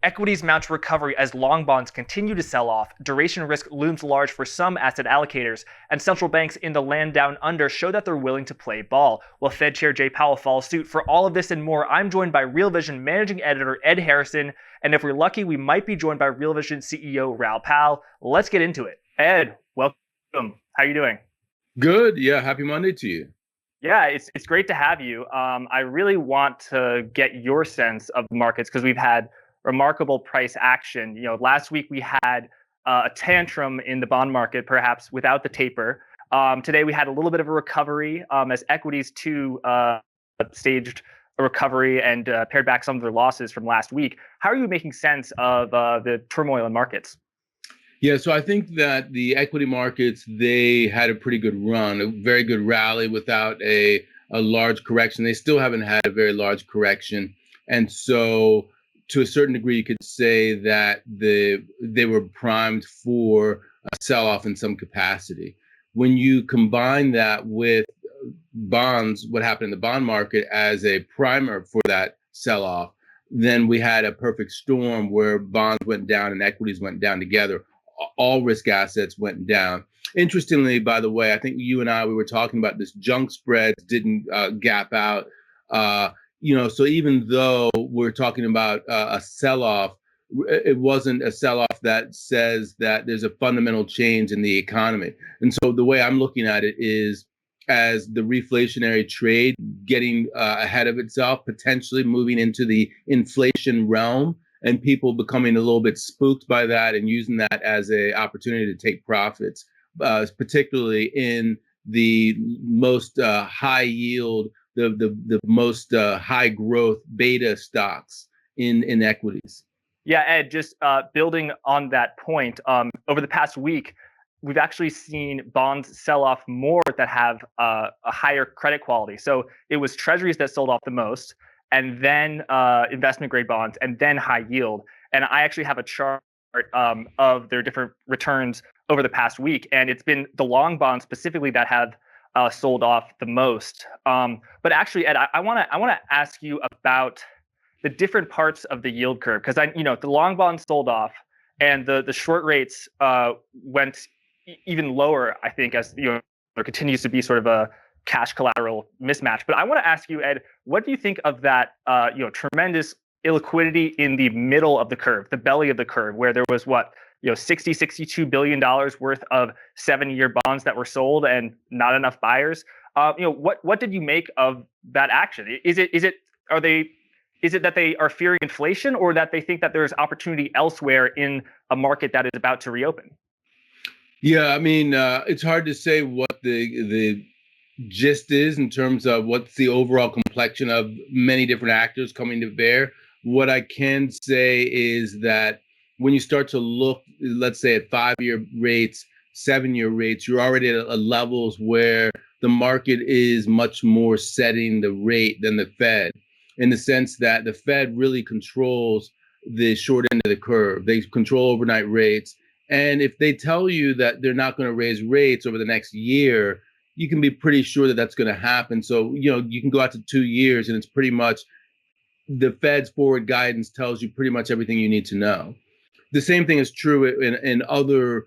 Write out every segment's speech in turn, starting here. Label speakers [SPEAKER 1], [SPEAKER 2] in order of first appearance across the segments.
[SPEAKER 1] Equities mount recovery as long bonds continue to sell off, duration risk looms large for some asset allocators, and central banks in the land down under show that they're willing to play ball, while Fed Chair Jay Powell follows suit. For all of this and more, I'm joined by Real Vision Managing Editor Ed Harrison, and if we're lucky, we might be joined by Real Vision CEO Raoul Pal. Let's get into it. Ed, welcome. How are you doing?
[SPEAKER 2] Good. Yeah. Happy Monday to you.
[SPEAKER 1] Yeah, it's great to have you. I really want to get your sense of the markets because we've had remarkable price action. Last week we had a tantrum in the bond market, perhaps without the taper. Today we had a little bit of a recovery as equities too staged a recovery and pared back some of their losses from last week. How are you making sense of the turmoil in markets?
[SPEAKER 2] Yeah, so I think that the equity markets, they had a pretty good run, a very good rally without a large correction. They still haven't had a very large correction. And so to a certain degree, you could say that they were primed for a sell-off in some capacity. When you combine that with bonds, what happened in the bond market as a primer for that sell-off, then we had a perfect storm where bonds went down and equities went down together. All risk assets went down. Interestingly, by the way, I think you and we were talking about this. Junk spreads didn't gap out. So even though we're talking about a sell-off, it wasn't a sell-off that says that there's a fundamental change in the economy. And so the way I'm looking at it is as the reflationary trade getting ahead of itself, potentially moving into the inflation realm, and people becoming a little bit spooked by that and using that as an opportunity to take profits, particularly in the most high yield, the most high growth beta stocks in equities.
[SPEAKER 1] Yeah, Ed, just building on that point, over the past week, we've actually seen bonds sell off more that have a higher credit quality. So it was Treasuries that sold off the most, and then investment grade bonds, and then high yield. And I actually have a chart of their different returns over the past week, and it's been the long bonds specifically that have sold off the most. But actually, Ed, I want to ask you about the different parts of the yield curve, because the long bonds sold off, and the short rates went even lower. I think as there continues to be sort of a cash collateral mismatch. But I want to ask you, Ed, what do you think of that tremendous illiquidity in the middle of the curve, the belly of the curve, where there was $62 billion worth of 7-year bonds that were sold and not enough buyers? What did you make of that action? Is it that they are fearing inflation, or that they think that there's opportunity elsewhere in a market that is about to reopen?
[SPEAKER 2] Yeah, I mean, it's hard to say what the gist is in terms of what's the overall complexion of many different actors coming to bear. What I can say is that when you start to look, let's say at 5-year rates, 7-year rates, you're already at levels where the market is much more setting the rate than the Fed, in the sense that the Fed really controls the short end of the curve. They control overnight rates. And if they tell you that they're not going to raise rates over the next year, you can be pretty sure that that's going to happen. So, you can go out to 2 years and it's pretty much the Fed's forward guidance tells you pretty much everything you need to know. The same thing is true in other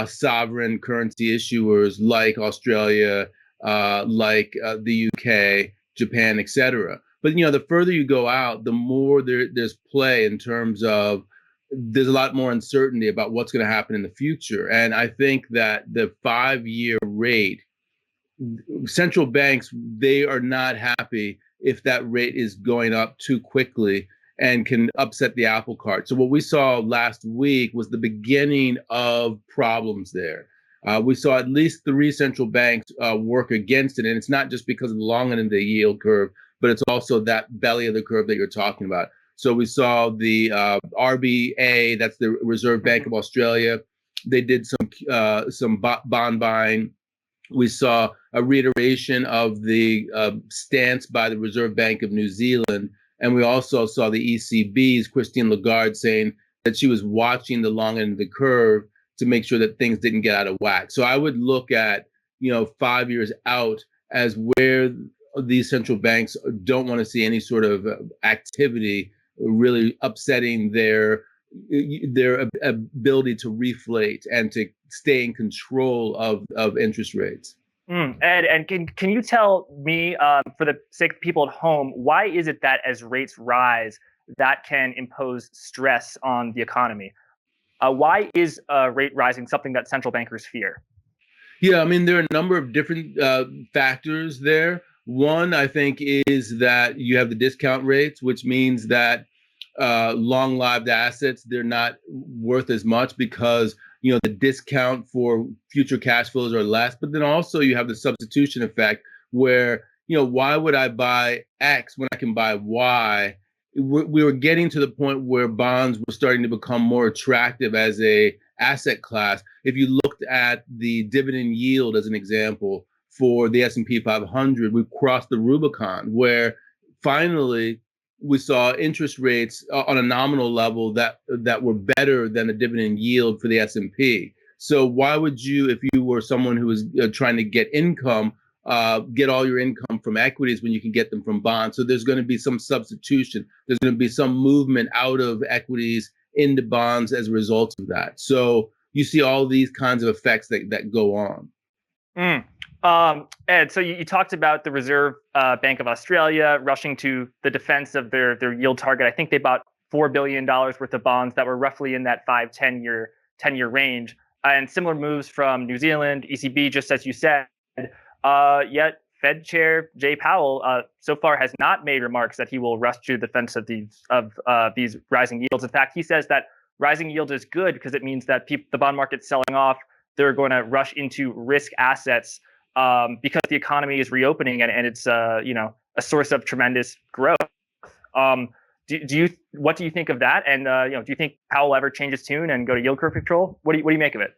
[SPEAKER 2] sovereign currency issuers like Australia, like the UK, Japan, et cetera. But, the further you go out, the more there's play in terms of there's a lot more uncertainty about what's going to happen in the future. And I think that the 5-year rate, central banks, they are not happy if that rate is going up too quickly and can upset the apple cart. So what we saw last week was the beginning of problems there. We saw at least 3 central banks work against it. And it's not just because of the long end of the yield curve, but it's also that belly of the curve that you're talking about. So we saw the RBA, that's the Reserve Bank of Australia. They did some bond buying. We saw a reiteration of the stance by the Reserve Bank of New Zealand. And we also saw the ECB's Christine Lagarde saying that she was watching the long end of the curve to make sure that things didn't get out of whack. So I would look at, 5 years out as where these central banks don't want to see any sort of activity really upsetting their ability to reflate and to stay in control of interest rates.
[SPEAKER 1] Ed, and can you tell me, for the sake of people at home, why is it that as rates rise, that can impose stress on the economy? Why is rate rising something that central bankers fear?
[SPEAKER 2] Yeah, I mean, there are a number of different factors there. One, I think, is that you have the discount rates, which means that long-lived assets, they're not worth as much because, the discount for future cash flows are less. But then also you have the substitution effect where, why would I buy X when I can buy Y? We were getting to the point where bonds were starting to become more attractive as a asset class. If you looked at the dividend yield as an example for the S&P 500, we've crossed the Rubicon where finally we saw interest rates on a nominal level that were better than the dividend yield for the S&P. So why would you, if you were someone who was trying to get income, get all your income from equities when you can get them from bonds? So there's going to be some substitution. There's going to be some movement out of equities into bonds as a result of that. So you see all these kinds of effects that go on.
[SPEAKER 1] Ed, so you talked about the Reserve Bank of Australia rushing to the defense of their yield target. I think they bought $4 billion worth of bonds that were roughly in that 10-year range. And similar moves from New Zealand, ECB, just as you said. Yet Fed Chair Jay Powell so far has not made remarks that he will rush to the defense of these rising yields. In fact, he says that rising yield is good because it means that the bond market's selling off. They're going to rush into risk assets because the economy is reopening and it's a source of tremendous growth. What do you think of that? And do you think Powell ever change his tune and go to yield curve control? What do you make of it?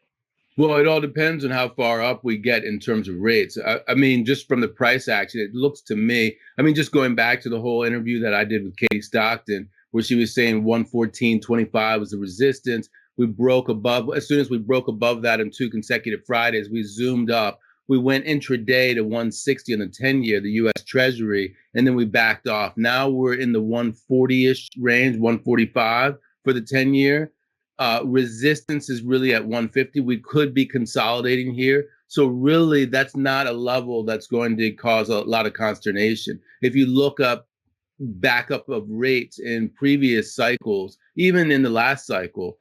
[SPEAKER 2] Well, it all depends on how far up we get in terms of rates. I mean, just from the price action, it looks to me, just going back to the whole interview that I did with Katie Stockton, where she was saying 114.25 was the resistance. We broke above, as soon as we broke above that in 2 consecutive Fridays, we zoomed up. We went intraday to 160 on the 10-year, the U.S. Treasury, and then we backed off. Now we're in the 140-ish range, 145 for the 10-year. Resistance is really at 150. We could be consolidating here. So really, that's not a level that's going to cause a lot of consternation. If you look up backup of rates in previous cycles, even in the last cycle,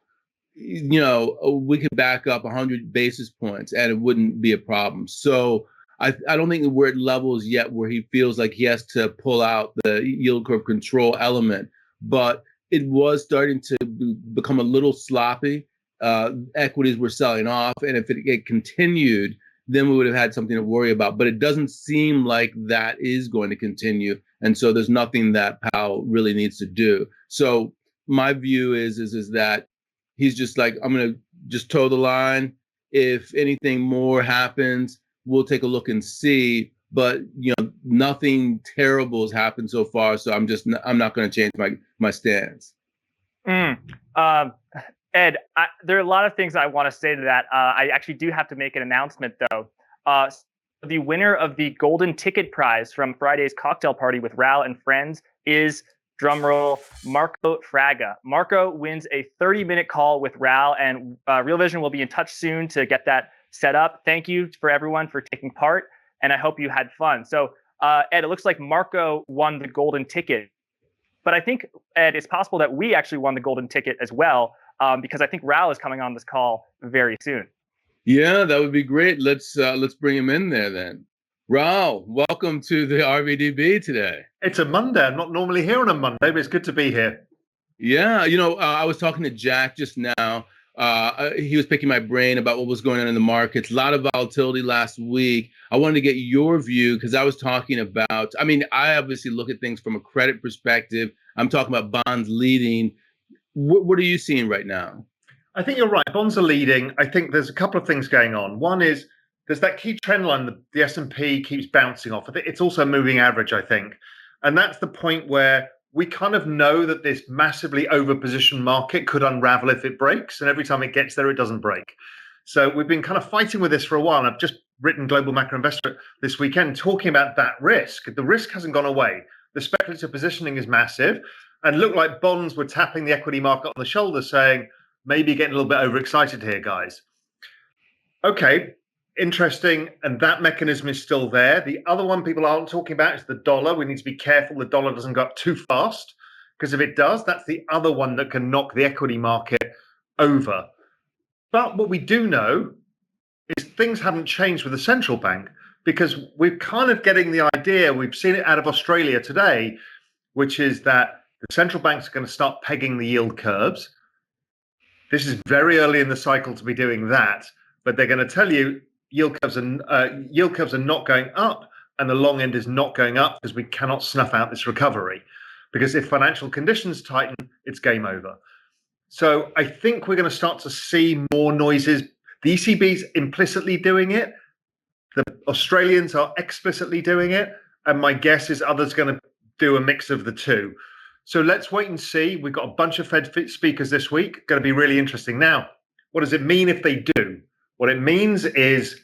[SPEAKER 2] we could back up 100 basis points and it wouldn't be a problem. So I don't think we're at levels yet where he feels like he has to pull out the yield curve control element, but it was starting to become a little sloppy. Equities were selling off, and if it continued, then we would have had something to worry about. But it doesn't seem like that is going to continue, and so there's nothing that Powell really needs to do. So my view is that he's just like, I'm going to just toe the line. If anything more happens, we'll take a look and see. But nothing terrible has happened so far, so I'm not going to change my stance.
[SPEAKER 1] Ed, there are a lot of things I want to say to that. I actually do have to make an announcement, though. The winner of the Golden Ticket Prize from Friday's cocktail party with Raoul and friends is, drumroll, Marco Fraga. Marco wins a 30-minute call with Raoul, and Real Vision will be in touch soon to get that set up. Thank you for everyone for taking part, and I hope you had fun. So, Ed, it looks like Marco won the golden ticket. But I think, Ed, it's possible that we actually won the golden ticket as well, because I think Raoul is coming on this call very soon.
[SPEAKER 2] Yeah, that would be great. Let's bring him in there then. Raoul, welcome to the RVDB today.
[SPEAKER 3] It's a Monday. I'm not normally here on a Monday, but it's good to be here.
[SPEAKER 2] Yeah, I was talking to Jack just now. He was picking my brain about what was going on in the markets. A lot of volatility last week. I wanted to get your view because I was talking about, I obviously look at things from a credit perspective. I'm talking about bonds leading. What are you seeing right now?
[SPEAKER 3] I think you're right. Bonds are leading. I think there's a couple of things going on. One is there's that key trend line that the S&P keeps bouncing off. It's also a moving average, I think. And that's the point where we kind of know that this massively overpositioned market could unravel if it breaks. And every time it gets there, it doesn't break. So we've been kind of fighting with this for a while. And I've just written Global Macro Investor this weekend talking about that risk. The risk hasn't gone away. The speculative positioning is massive. and looked like bonds were tapping the equity market on the shoulder, saying, maybe getting a little bit overexcited here, guys. Okay, interesting. And that mechanism is still there. The other one people aren't talking about is the dollar. We need to be careful the dollar doesn't go up too fast, because if it does, that's the other one that can knock the equity market over. But what we do know is things haven't changed with the central bank, because we're kind of getting the idea, we've seen it out of Australia today, which is that the central banks are going to start pegging the yield curves. This is very early in the cycle to be doing that, but they're going to tell you yield curves are not going up, and the long end is not going up, because we cannot snuff out this recovery. Because if financial conditions tighten, it's game over. So I think we're going to start to see more noises. The ECB's implicitly doing it. The Australians are explicitly doing it. And my guess is others are going to do a mix of the two. So let's wait and see. We've got a bunch of Fed speakers this week. Going to be really interesting. Now, what does it mean if they do? What it means is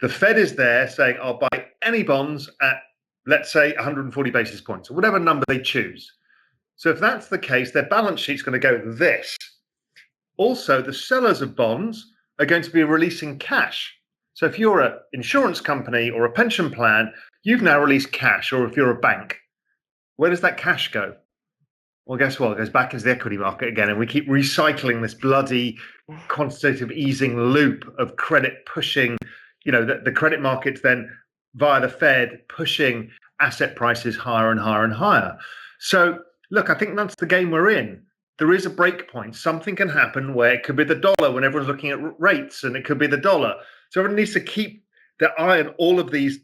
[SPEAKER 3] the Fed is there saying, I'll buy any bonds at, let's say, 140 basis points, or whatever number they choose. So if that's the case, their balance sheet's going to go this. Also, the sellers of bonds are going to be releasing cash. So if you're an insurance company or a pension plan, you've now released cash. Or if you're a bank, where does that cash go? Well, guess what? It goes back into the equity market again. And we keep recycling this bloody quantitative easing loop of credit pushing, the credit markets then via the Fed pushing asset prices higher and higher and higher. So look, I think that's the game we're in. There is a break point. Something can happen where it could be the dollar when everyone's looking at rates, and it could be the dollar. So everyone needs to keep their eye on all of these.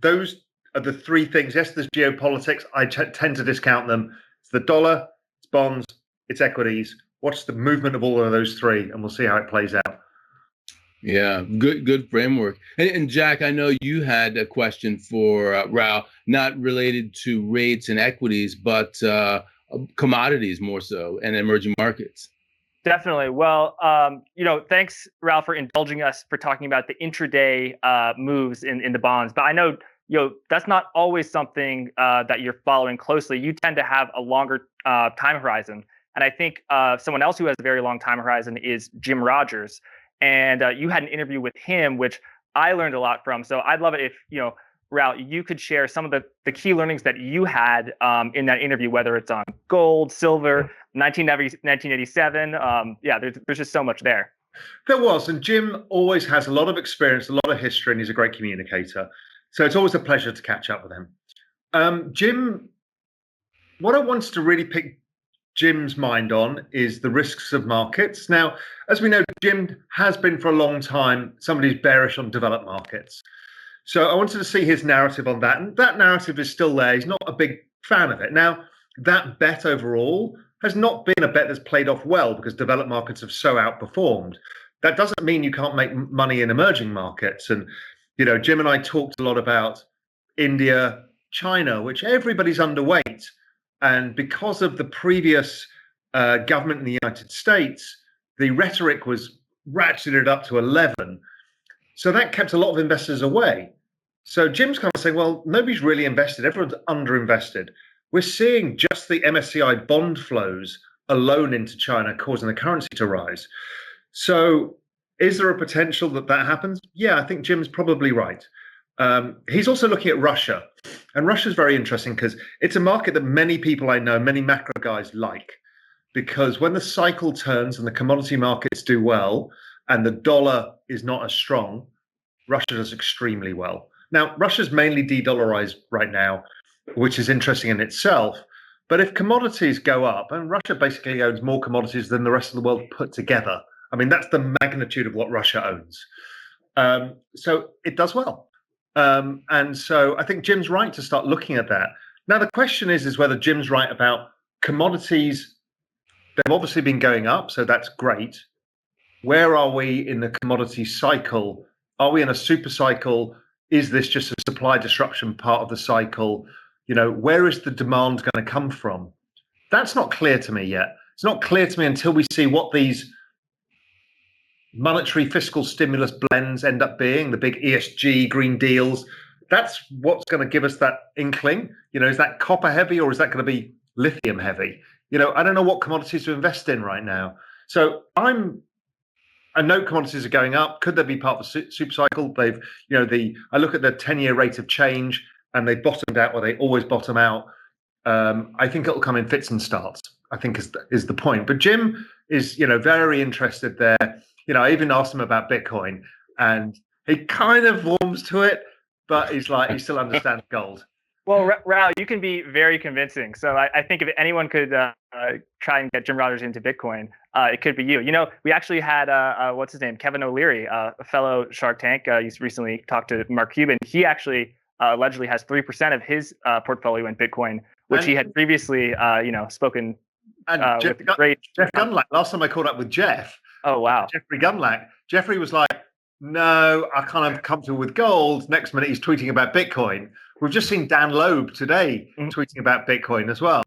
[SPEAKER 3] Those are the three things. Yes, there's geopolitics. I tend to discount them. It's the dollar, it's bonds, it's equities. Watch the movement of all of those three, and we'll see how it plays out.
[SPEAKER 2] Yeah, good framework. And Jack, I know you had a question for Raoul, not related to rates and equities, but commodities more so, and emerging markets.
[SPEAKER 1] Definitely. Well, thanks, Raoul, for indulging us for talking about the intraday moves in the bonds. But I know, that's not always something that you're following closely. You tend to have a longer time horizon. And I think someone else who has a very long time horizon is Jim Rogers. And you had an interview with him, which I learned a lot from. So I'd love it if, Raoul, you could share some of the key learnings that you had in that interview, whether it's on gold, silver, 1987. There's just so much there.
[SPEAKER 3] There was. And Jim always has a lot of experience, a lot of history, and he's a great communicator. So it's always a pleasure to catch up with him. Jim, what I wanted to really pick Jim's mind on is the risks of markets. Now, as we know, Jim has been for a long time somebody who's bearish on developed markets. So I wanted to see his narrative on that. And that narrative is still there. He's not a big fan of it. Now, that bet overall has not been a bet that's played off well, because developed markets have so outperformed. That doesn't mean you can't make money in emerging markets. And, Jim and I talked a lot about India, China, which everybody's underweight. And because of the previous government in the United States, the rhetoric was ratcheted up to 11. So that kept a lot of investors away. So Jim's kind of saying, well, nobody's really invested. Everyone's underinvested. We're seeing just the MSCI bond flows alone into China causing the currency to rise. So is there a potential that happens? Yeah, I think Jim's probably right. He's also looking at Russia. And Russia's very interesting because it's a market that many people I know, many macro guys like. Because when the cycle turns and the commodity markets do well and the dollar is not as strong, Russia does extremely well. Now, Russia's mainly de-dollarized right now, which is interesting in itself. But if commodities go up, and Russia basically owns more commodities than the rest of the world put together. I mean, that's the magnitude of what Russia owns. So it does well. And so I think Jim's right to start looking at that. Now, the question is whether Jim's right about commodities. They've obviously been going up, so that's great. Where are we in the commodity cycle? Are we in a super cycle? Is this just a supply disruption part of the cycle? Where is the demand going to come from? That's not clear to me yet. It's not clear to me until we see what these monetary fiscal stimulus blends end up being, the big ESG green deals. That's what's going to give us that inkling. Is that copper heavy or is that going to be lithium heavy. I don't know what commodities to invest in right now. So I know commodities are going up. Could they be part of a super cycle? I look at the 10-year rate of change, and they bottomed out, or they always bottom out. I think it'll come in fits and starts, I think is the point. But Jim is, very interested there. I even asked him about Bitcoin, and he kind of warms to it, but he's like, he still understands gold.
[SPEAKER 1] Well, Raoul, you can be very convincing. So I think if anyone could try and get Jim Rogers into Bitcoin, it could be you. We actually had, what's his name? Kevin O'Leary, a fellow Shark Tank. He's recently talked to Mark Cuban. He actually allegedly has 3% of his portfolio in Bitcoin, which he had previously, spoken with great...
[SPEAKER 3] Jeff Gunlack. Last time I caught up with Jeff.
[SPEAKER 1] Oh, wow.
[SPEAKER 3] Jeffrey Gunlack. Jeffrey was like, no, I kind of comfortable with gold. Next minute, he's tweeting about Bitcoin. We've just seen Dan Loeb today tweeting about Bitcoin as well.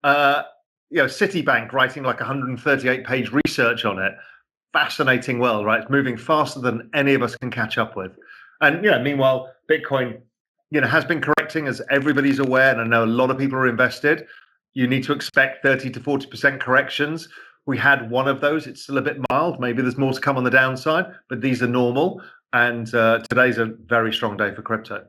[SPEAKER 3] Citibank writing like 138-page research on it. Fascinating world, right? It's moving faster than any of us can catch up with. And meanwhile, Bitcoin, has been correcting, as everybody's aware, and I know a lot of people are invested. You need to expect 30 to 40% corrections. We had one of those. It's still a bit mild. Maybe there's more to come on the downside, but these are normal. And today's a very strong day for crypto.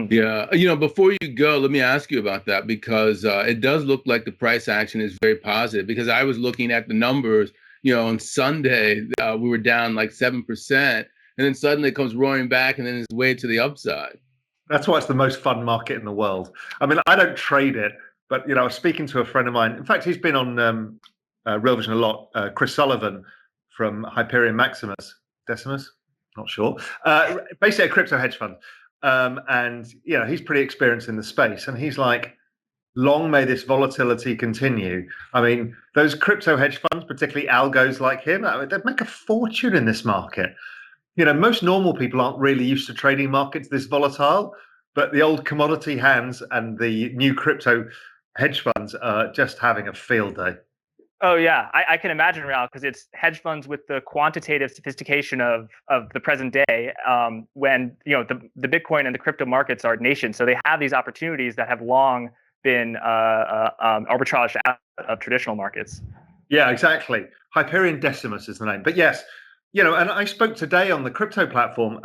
[SPEAKER 2] Yeah. Before you go, let me ask you about that, because it does look like the price action is very positive, because I was looking at the numbers, on Sunday, we were down like 7%, and then suddenly it comes roaring back, and then it's way to the upside.
[SPEAKER 3] That's why it's the most fun market in the world. I mean, I don't trade it, but, I was speaking to a friend of mine. In fact, he's been on Real Vision a lot. Chris Sullivan from Hyperion Decimus, not sure. Basically a crypto hedge fund. And he's pretty experienced in the space, and he's like, long may this volatility continue. I mean, those crypto hedge funds, particularly algos like him, they'd make a fortune in this market. Most normal people aren't really used to trading markets this volatile, but the old commodity hands and the new crypto hedge funds are just having a field day.
[SPEAKER 1] Oh, yeah. I can imagine, Raoul, because it's hedge funds with the quantitative sophistication of the present day, when, the Bitcoin and the crypto markets are nations. So they have these opportunities that have long been arbitraged out of traditional markets.
[SPEAKER 3] Yeah, exactly. Hyperion Decimus is the name. But yes, and I spoke today on the crypto platform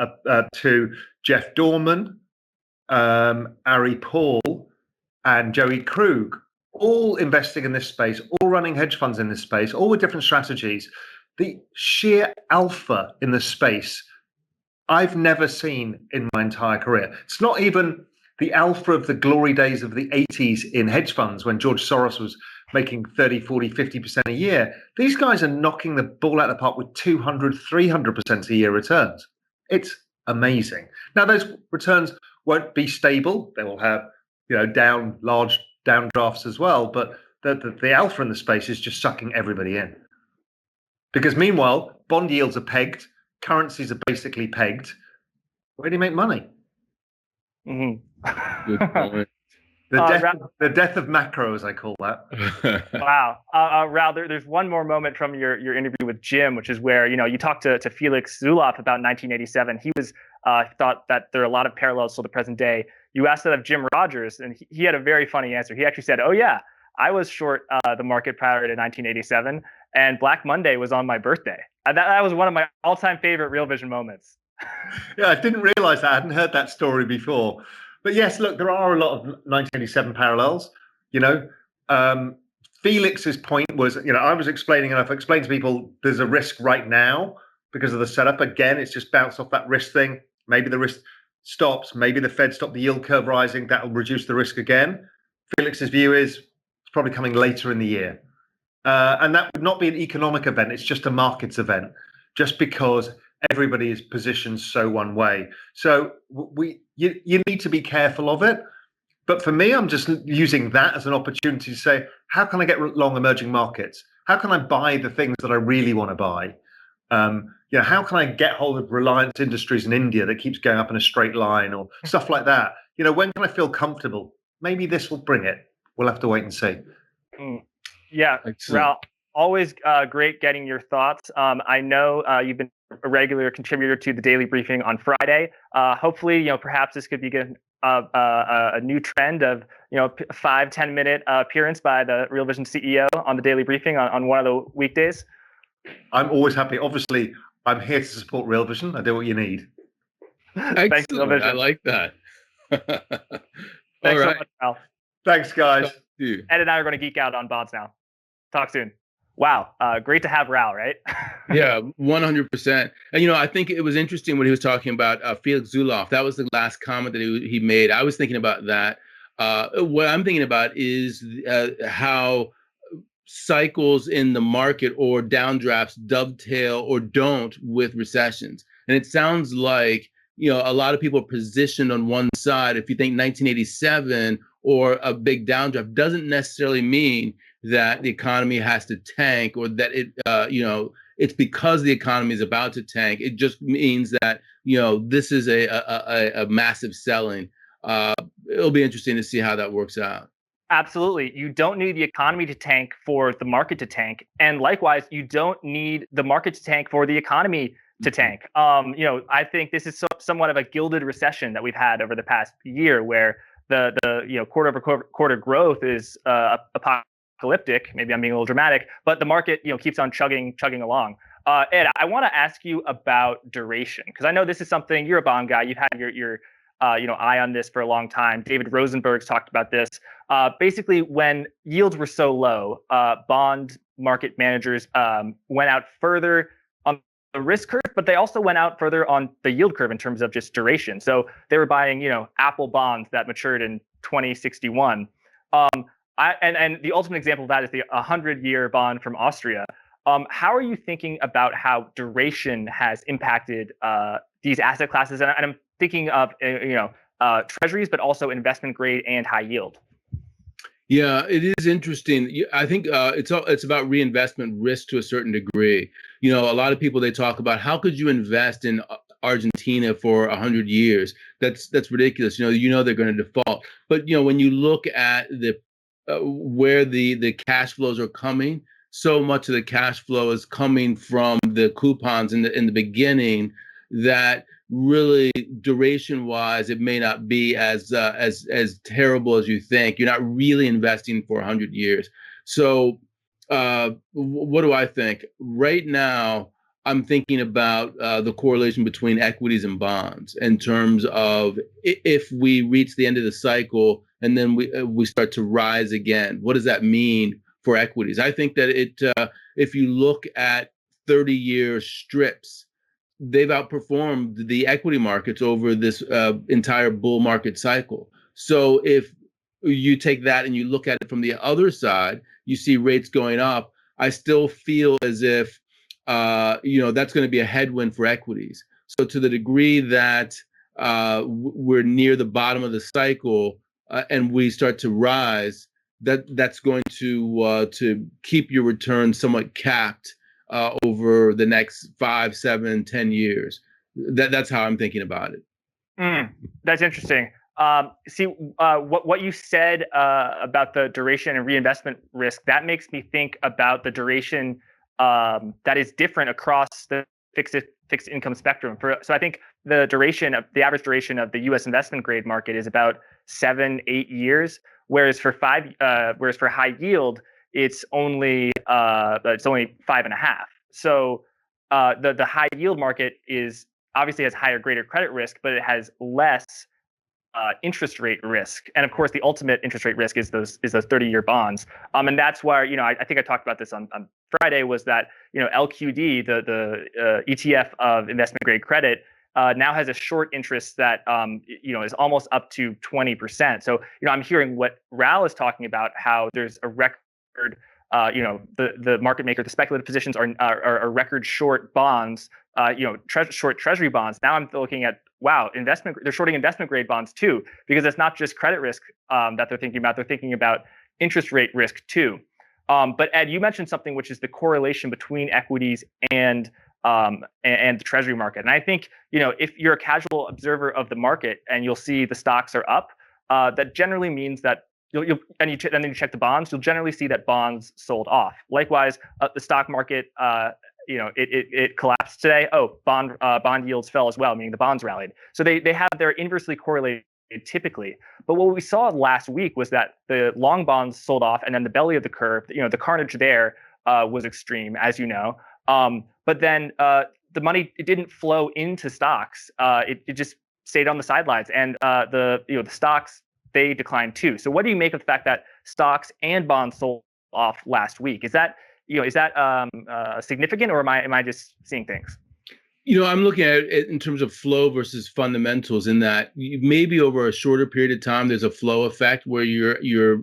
[SPEAKER 3] to Jeff Dorman, Ari Paul, and Joey Krug, all investing in this space, all running hedge funds in this space, all with different strategies. The sheer alpha in the space I've never seen in my entire career. It's not even the alpha of the glory days of the 80s in hedge funds when George Soros was making 30, 40, 50% a year. These guys are knocking the ball out of the park with 200, 300% a year returns. It's amazing. Now, those returns won't be stable. They will have, large downdrafts as well, but the alpha in the space is just sucking everybody in. Because meanwhile, bond yields are pegged, currencies are basically pegged. Where do you make money?
[SPEAKER 2] Good point.
[SPEAKER 3] The death of macro, as I call that.
[SPEAKER 1] Wow. Raoul, there's one more moment from your interview with Jim, which is where, you talked to Felix Zulauf about 1987. He was thought that there are a lot of parallels to the present day. You asked that of Jim Rogers, and he had a very funny answer. He actually said, oh, yeah, I was short the market prior to 1987, and Black Monday was on my birthday. That was one of my all-time favorite Real Vision moments.
[SPEAKER 3] Yeah, I didn't realize that. I hadn't heard that story before. But yes, look, there are a lot of 1987 parallels. Felix's point was, I was explaining, and I've explained to people, there's a risk right now because of the setup. Again, it's just bounced off that risk thing. Maybe the risk stops. Maybe the Fed stopped the yield curve rising. That will reduce the risk again. Felix's view is it's probably coming later in the year. And that would not be an economic event. It's just a markets event, just because everybody is positioned so one way. So you need to be careful of it. But for me, I'm just using that as an opportunity to say, how can I get long emerging markets? How can I buy the things that I really want to buy? How can I get hold of Reliance Industries in India that keeps going up in a straight line, or stuff like that? When can I feel comfortable? Maybe this will bring it. We'll have to wait and see.
[SPEAKER 1] Yeah, Raoul, always great getting your thoughts. I know you've been a regular contributor to the daily briefing on Friday. Hopefully, perhaps this could be a new trend of 5-10 minute appearance by the Real Vision CEO on the daily briefing on one of the weekdays?
[SPEAKER 3] I'm always happy. Obviously, I'm here to support Real Vision. I do what you need.
[SPEAKER 1] Thanks, Real
[SPEAKER 2] Excellent. I
[SPEAKER 1] Vision.
[SPEAKER 2] like that. All
[SPEAKER 1] Thanks so
[SPEAKER 2] right.
[SPEAKER 1] much, Al.
[SPEAKER 3] Thanks, guys.
[SPEAKER 2] Talk to you.
[SPEAKER 1] Ed and I are going to geek out on bonds now. Talk soon. Wow. Great to have Raoul, right?
[SPEAKER 2] Yeah, 100%. And I think it was interesting when he was talking about Felix Zulauf. That was the last comment that he made. I was thinking about that. What I'm thinking about is how cycles in the market or downdrafts dovetail or don't with recessions. And it sounds like a lot of people are positioned on one side. If you think 1987 or a big downdraft, doesn't necessarily mean that the economy has to tank, or that it's because the economy is about to tank. It just means that this is a massive selling. It'll be interesting to see how that works out.
[SPEAKER 1] Absolutely. You don't need the economy to tank for the market to tank. And likewise, you don't need the market to tank for the economy to tank. I think this is somewhat of a gilded recession that we've had over the past year, where the quarter over quarter growth is apocalyptic. Maybe I'm being a little dramatic, but the market keeps on chugging along. Ed, I want to ask you about duration, because I know this is something, you're a bond guy. You've had your eye on this for a long time. David Rosenberg's talked about this. Basically, when yields were so low, bond market managers went out further on the risk curve, but they also went out further on the yield curve in terms of just duration. So they were buying, Apple bonds that matured in 2061. And the ultimate example of that is the 100-year bond from Austria. How are you thinking about how duration has impacted these asset classes? And I'm thinking of treasuries, but also investment grade and high yield.
[SPEAKER 2] Yeah, it is interesting. I think it's about reinvestment risk to a certain degree. A lot of people, they talk about, how could you invest in Argentina for 100 years? That's ridiculous. They're going to default. But when you look at where the cash flows are coming, so much of the cash flow is coming from the coupons in the beginning, that really duration wise, it may not be as terrible as you think. You're not really investing for 100 years. So what do I think right now? I'm thinking about the correlation between equities and bonds, in terms of, if we reach the end of the cycle and then we start to rise again, what does that mean for equities? I think that if you look at 30-year strips, they've outperformed the equity markets over this entire bull market cycle. So if you take that and you look at it from the other side, you see rates going up. I still feel as if that's going to be a headwind for equities. So to the degree that we're near the bottom of the cycle and we start to rise, that's going to keep your return somewhat capped over the next 5, 7, 10 years. That's how I'm thinking about it.
[SPEAKER 1] That's interesting. What you said about the duration and reinvestment risk, that makes me think about the duration that is different across the fixed income spectrum. So I think the average duration of the U.S. investment grade market is about 7-8 years, whereas for high yield, it's only 5.5. So the high yield market is obviously has greater credit risk, but it has less interest rate risk. And of course, the ultimate interest rate risk is those 30-year bonds. And that's why I think I talked about this on Friday, was that LQD, the ETF of investment grade credit, now has a short interest that is almost up to 20%. So I'm hearing what Raoul is talking about, how there's a record. The market maker, the speculative positions are record short bonds, short treasury bonds. Now I'm looking at, wow, they're shorting investment grade bonds too, because it's not just credit risk that they're thinking about. They're thinking about interest rate risk too. But Ed, you mentioned something, which is the correlation between equities and the treasury market. And I think, if you're a casual observer of the market and you'll see the stocks are up, that generally means that and then you check the bonds, you'll generally see that bonds sold off. Likewise, the stock market, it collapsed today. Oh, bond yields fell as well, meaning the bonds rallied. So they have their inversely correlated typically. But what we saw last week was that the long bonds sold off, and then the belly of the curve, the carnage there was extreme, as you know. But then the money, it didn't flow into stocks. It just stayed on the sidelines, and the stocks, they declined too. So what do you make of the fact that stocks and bonds sold off last week? Is that significant, or am I just seeing things?
[SPEAKER 2] I'm looking at it in terms of flow versus fundamentals, in that maybe over a shorter period of time, there's a flow effect where you're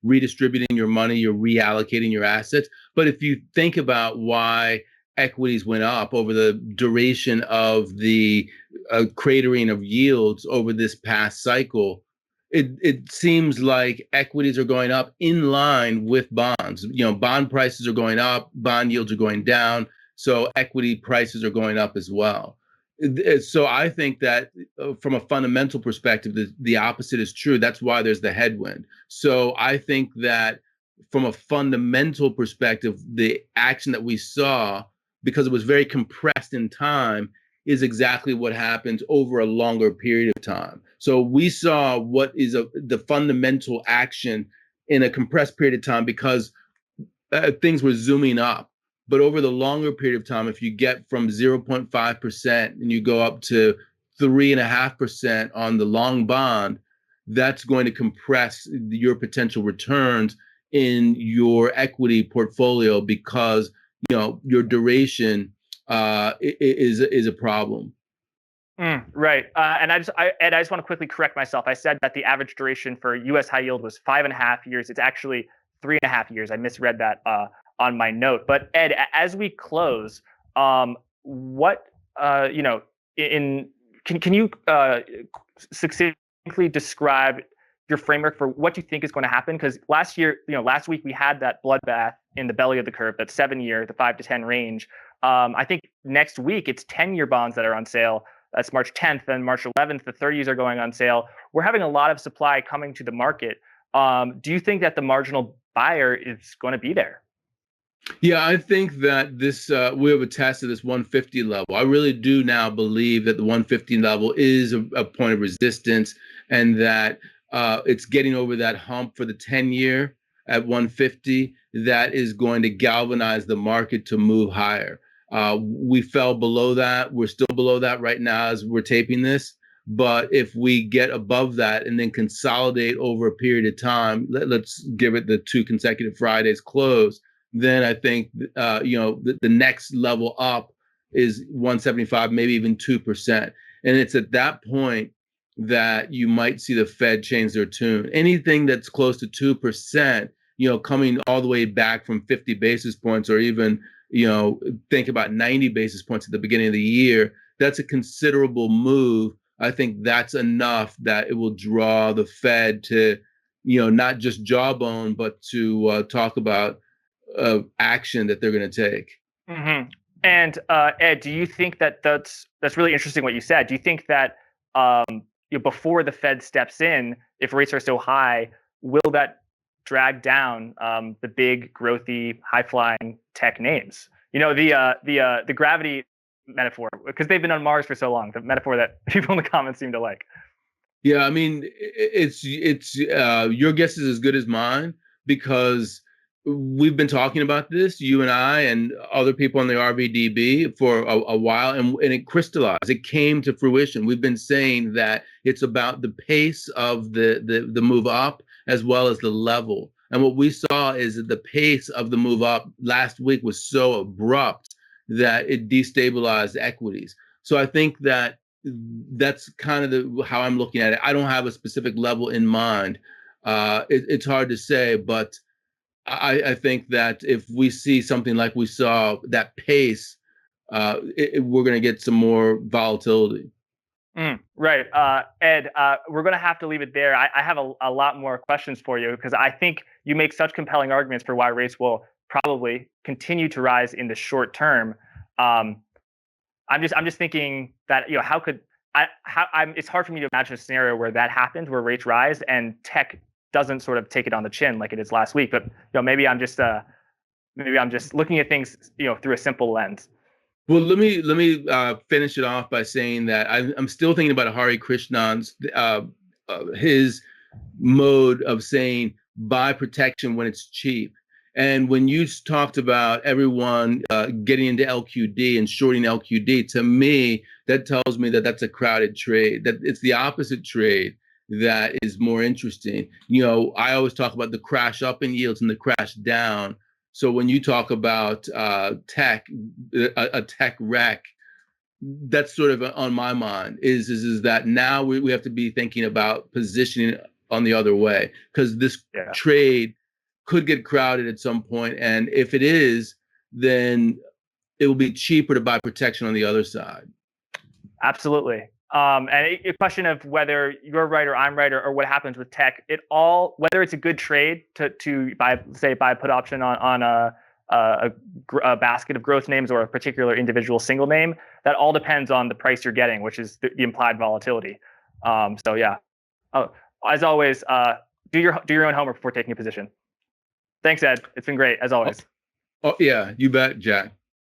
[SPEAKER 2] redistributing your money, you're reallocating your assets. But if you think about why equities went up over the duration of the cratering of yields over this past cycle, it seems like equities are going up in line with bonds. Bond prices are going up, bond yields are going down, so equity prices are going up as well. So I think that from a fundamental perspective, the opposite is true. That's why there's the headwind. So I think that from a fundamental perspective, the action that we saw, because it was very compressed in time, is exactly what happens over a longer period of time. So we saw what is the fundamental action in a compressed period of time because things were zooming up. But over the longer period of time, if you get from 0.5% and you go up to 3.5% on the long bond, that's going to compress your potential returns in your equity portfolio because your duration is a problem.
[SPEAKER 1] Right. And I just want to quickly correct myself. I said that the average duration for U.S. high yield was 5.5 years. It's actually 3.5 years. I misread that on my note. But Ed, as we close, what can you succinctly describe your framework for what you think is going to happen? Because last week we had that bloodbath in the belly of the curve, that 7-year, the 5 to 10 range. I think next week it's 10-year bonds that are on sale. That's March 10th, and March 11th, the 30s are going on sale. We're having a lot of supply coming to the market. Do you think that the marginal buyer is going to be there?
[SPEAKER 2] Yeah, I think that this we have a test of this 150 level. I really do now believe that the 150 level is a point of resistance, and that it's getting over that hump for the 10-year at 150 that is going to galvanize the market to move higher. We fell below that. We're still below that right now as we're taping this. But if we get above that and then consolidate over a period of time, let's give it the 2 consecutive Fridays close, then I think the next level up is 175, maybe even 2%. And it's at that point that you might see the Fed change their tune. Anything that's close to 2%, coming all the way back from 50 basis points, or even think about 90 basis points at the beginning of the year, that's a considerable move. I think that's enough that it will draw the Fed to, not just jawbone, but to talk about action that they're going to take.
[SPEAKER 1] Mm-hmm. And Ed, do you think that's really interesting what you said? Do you think that before the Fed steps in, if rates are so high, will that drag down the big, growthy, high-flying tech names? The gravity metaphor, because they've been on Mars for so long. The metaphor that people in the comments seem to like.
[SPEAKER 2] Yeah, I mean, it's your guess is as good as mine, because we've been talking about this, you and I and other people on the RVDB for a while, and it crystallized. It came to fruition. We've been saying that it's about the pace of the move up as well as the level. And what we saw is that the pace of the move up last week was so abrupt that it destabilized equities. So I think that that's kind of how I'm looking at it. I don't have a specific level in mind. It's hard to say, but I think that if we see something like we saw, that pace, we're going to get some more volatility.
[SPEAKER 1] Right. Ed, we're going to have to leave it there. I have a lot more questions for you, because I think you make such compelling arguments for why rates will probably continue to rise in the short term. I'm just thinking that, it's hard for me to imagine a scenario where that happens, where rates rise and tech doesn't sort of take it on the chin like it is last week. But maybe I'm just looking at things through a simple lens.
[SPEAKER 2] Well, let me finish it off by saying that I'm still thinking about Hari Krishnan's his mode of saying buy protection when it's cheap. And when you talked about everyone getting into LQD and shorting LQD, to me, that tells me that that's a crowded trade, that it's the opposite trade that is more interesting. You know, I always talk about the crash up in yields and the crash down. So when you talk about tech, a tech wreck, that's sort of on my mind is that now we have to be thinking about positioning on the other way, because this trade could get crowded at some point, and if it is, then it will be cheaper to buy protection on the other side.
[SPEAKER 1] Absolutely. And a question of whether you're right or I'm right, or what happens with tech, whether it's a good trade to buy a put option on a basket of growth names or a particular individual single name, that all depends on the price you're getting, which is the implied volatility. So yeah, as always, do your own homework before taking a position. Thanks, Ed. It's been great as always.
[SPEAKER 2] Oh yeah, you bet, Jack.